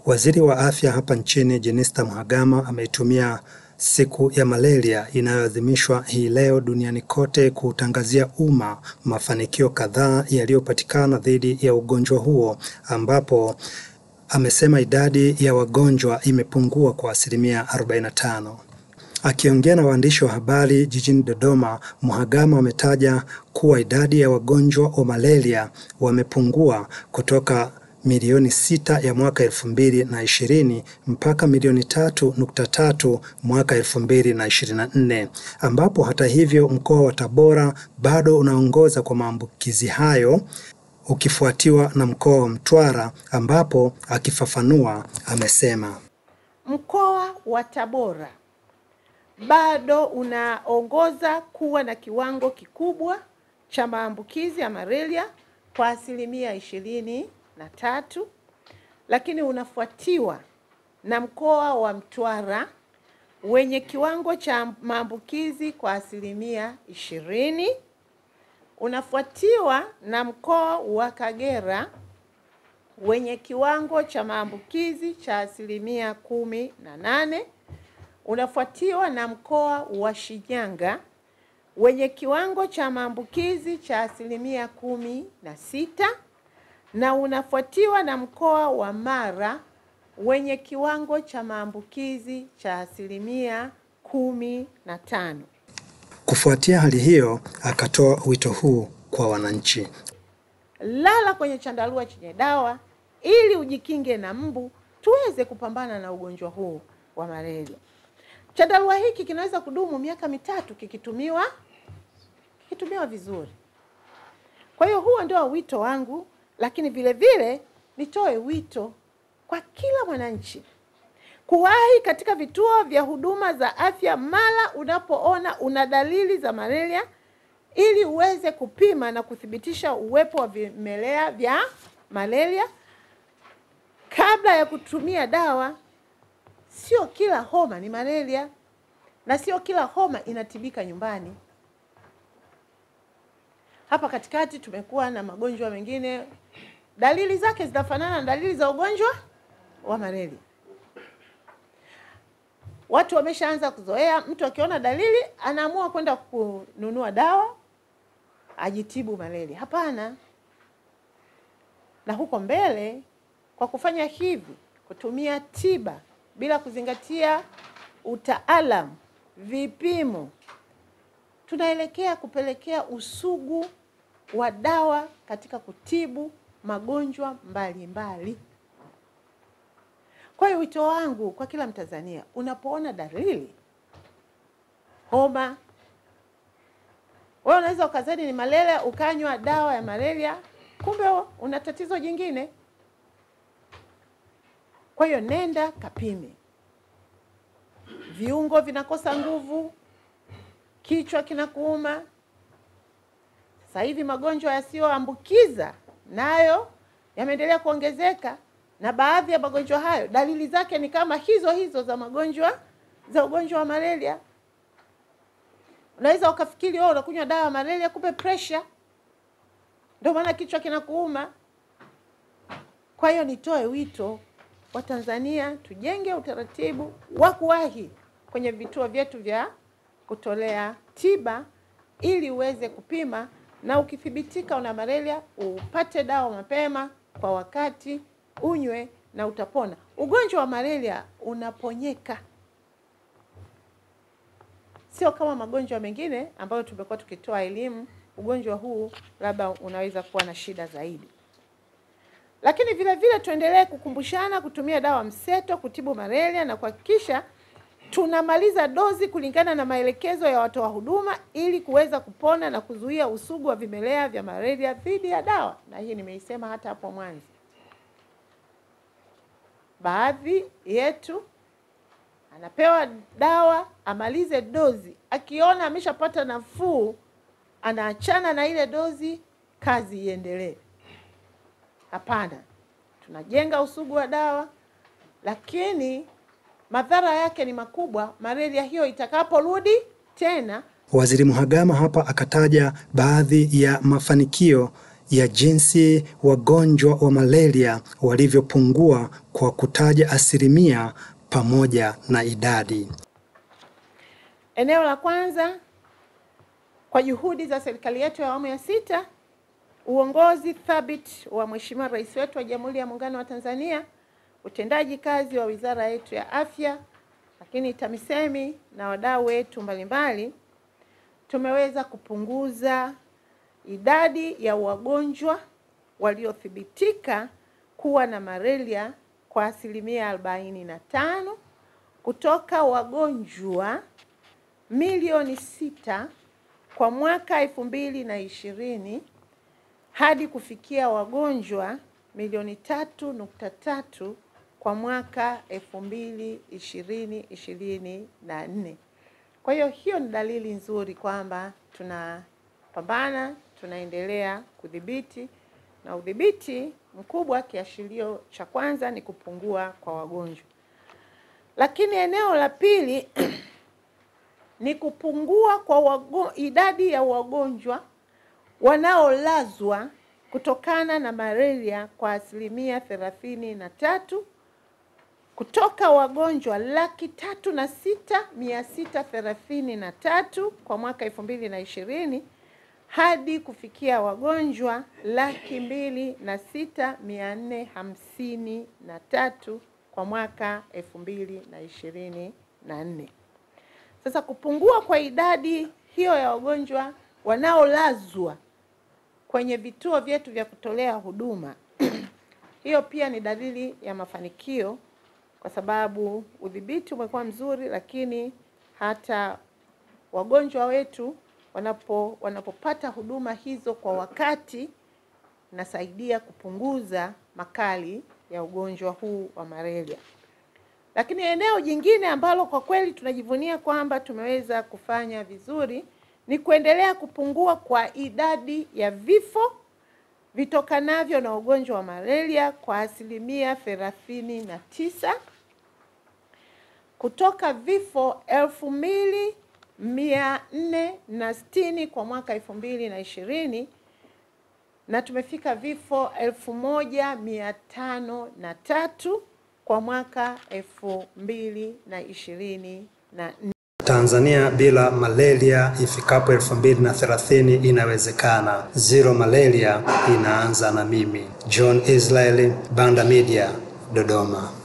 Waziri wa Afya hapa nchini Jenista Mhagama ameitumia siku ya malaria inayoadhimishwa hii leo duniani kote kutangazia umma mafanikio kadhaa yaliyopatikana dhidi ya ugonjwa huo, ambapo amesema idadi ya wagonjwa imepungua kwa 45%. Akiongea na waandishi wa habari jijini Dodoma, Mhagama ametaja kuwa idadi ya wagonjwa wa malaria wamepungua kutoka milioni 6 ya mwaka 2020 mpaka milioni 3.3 mwaka 2024, ambapo hata hivyo mkoa wa Tabora bado unaongoza kwa maambukizi hayo ukifuatiwa na mkoa wa Mtwara, ambapo akifafanua amesema mkoa wa Tabora bado unaongoza kuwa na kiwango kikubwa cha maambukizi ya malaria kwa 23%, lakini unafuatiwa na mkoa wa Mtwara wenye kiwango cha maambukizi kwa 20%, unafuatiwa na mkoa wa Kagera wenye kiwango cha maambukizi cha 18%, unafuatiwa na mkoa wa Shinyanga wenye kiwango cha maambukizi cha 16%, na unafuatiwa na mkoa wa Mara wenye kiwango cha maambukizi cha 15%. Kufuatia hali hiyo, akatoa wito huu kwa wananchi: lala kwenye chandarua chenye dawa ili ujikinge na mbu, tuweze kupambana na ugonjwa huu wa malaria. Chandarua hiki kinaweza kudumu miaka 3 kikitumiwa vizuri. Kwa hiyo huo ndio wito wangu, lakini vile vile nitoe wito kwa kila mwananchi kuwahi katika vituo vya huduma za afya mara unapoona una dalili za malaria, ili uweze kupima na kuthibitisha uwepo wa vimelea vya malaria kabla ya kutumia dawa. Sio kila homa ni malaria na sio kila homa inatibika nyumbani. Hapa katikati tumekuwa na magonjwa mengine dalili zake zinafanana na dalili za ugonjwa wa malaria. Watu wameshaanza kuzoea, mtu akiona dalili anaamua kwenda kununua dawa ajitibu malaria. Hapana. Na huko mbele, kwa kufanya hivi, kutumia tiba bila kuzingatia utaalamu, vipimo, tunaelekea kupelekea usugu wa dawa katika kutibu magonjwa mbalimbali. Kwa hiyo wito wangu kwa kila Mtanzania, unapoona dalili homa, wewe unaweza ukazani ni malaria ukanywa dawa ya malaria, kumbe una tatizo jingine. Kwa hiyo nenda kapime. Viungo vinakosa nguvu, kichwa kinakuuma. Sasa hivi magonjwa yasiyoambukiza nayo yameendelea kuongezeka, na baadhi ya magonjwa hayo dalili zake ni kama hizo za ugonjwa wa malaria. Unaweza ukafikiri wewe unakunywa dawa ya malaria, kumbe pressure. Ndio maana kichwa kinakuuma. Kwa hiyo nitoe wito wa Tanzania, tujenge utaratibu wa kuwahi kwenye vituo vyetu vya kutolea tiba ili uweze kupima, na ukithibitika una malaria upate dawa mapema kwa wakati, unywe na utapona. Ugonjwa wa malaria unaponyeka. Sio kama magonjwa mengine ambayo tumekuwa tukitoa elimu, ugonjwa huu labda unaweza kuwa na shida zaidi. Lakini vile vile tuendelee kukumbushana kutumia dawa mseto kutibu malaria na kuhakikisha tunamaliza dozi kulingana na maelekezo ya watoa huduma ili kuweza kupona na kuzuia usugu wa vimelea vya malaria dhidi ya dawa. Na hii nimeisema hata hapo mwanzo. Baadhi yetu anapewa dawa amalize dozi, akiona ameshapata nafuu anaachana na ile dozi, kazi iendelee. Hapana. Tunajenga usugu wa dawa, lakini madhara yake ni makubwa malaria hiyo itakaporudi tena. Waziri Mhagama hapa akataja baadhi ya mafanikio ya jinsi wagonjwa wa malaria walivyopungua kwa kutaja asilimia pamoja na idadi. Eneo la kwanza, kwa juhudi za serikali yetu ya awamu ya 6, uongozi thabiti wa Mheshimiwa Rais wetu wa Jamhuri ya Muungano wa Tanzania, utendaji kazi wa wizara yetu ya afya, lakini TAMISEMI na wadau wetu mbalimbali, tumeweza kupunguza idadi ya wagonjwa waliothibitika kuwa na malaria kwa asilimia 45 kutoka wagonjwa milioni 6 kwa mwaka 2020 hadi kufikia wagonjwa milioni 3.3 kwa mwaka 2024. Kwa hiyo ni dalili nzuri kwamba tunapambana, tunaendelea kudhibiti, na udhibiti mkubwa, kiashirio cha kwanza ni kupungua kwa wagonjwa. Lakini eneo la pili ni kupungua kwa idadi ya wagonjwa wanaolazwa kutokana na malaria kwa asilimia 33 kutoka wagonjwa 306,633 kwa mwaka 2020 hadi kufikia wagonjwa 206,453 kwa mwaka 2024. Sasa kupungua kwa idadi hiyo ya wagonjwa wanaolazwa kwenye vituo vyetu vya kutolea huduma hiyo pia ni dalili ya mafanikio, kwa sababu udhibiti umekuwa mzuri, lakini hata wagonjwa wetu wanapopata huduma hizo kwa wakati, nasaidia kupunguza makali ya ugonjwa huu wa malaria. Lakini eneo jingine ambalo kwa kweli tunajivunia kwamba tumeweza kufanya vizuri ni kuendelea kupungua kwa idadi ya vifo vitokanavyo na ugonjwa wa malaria kwa asilimia 39 kutoka vifo 2,460 kwa mwaka 2020 na tumefika vifo 1,503 kwa mwaka 2024. Tanzania bila malaria ifikapo 2030 inawezekana. Zero malaria inaanza na mimi. John Israel, Banda Media, Dodoma.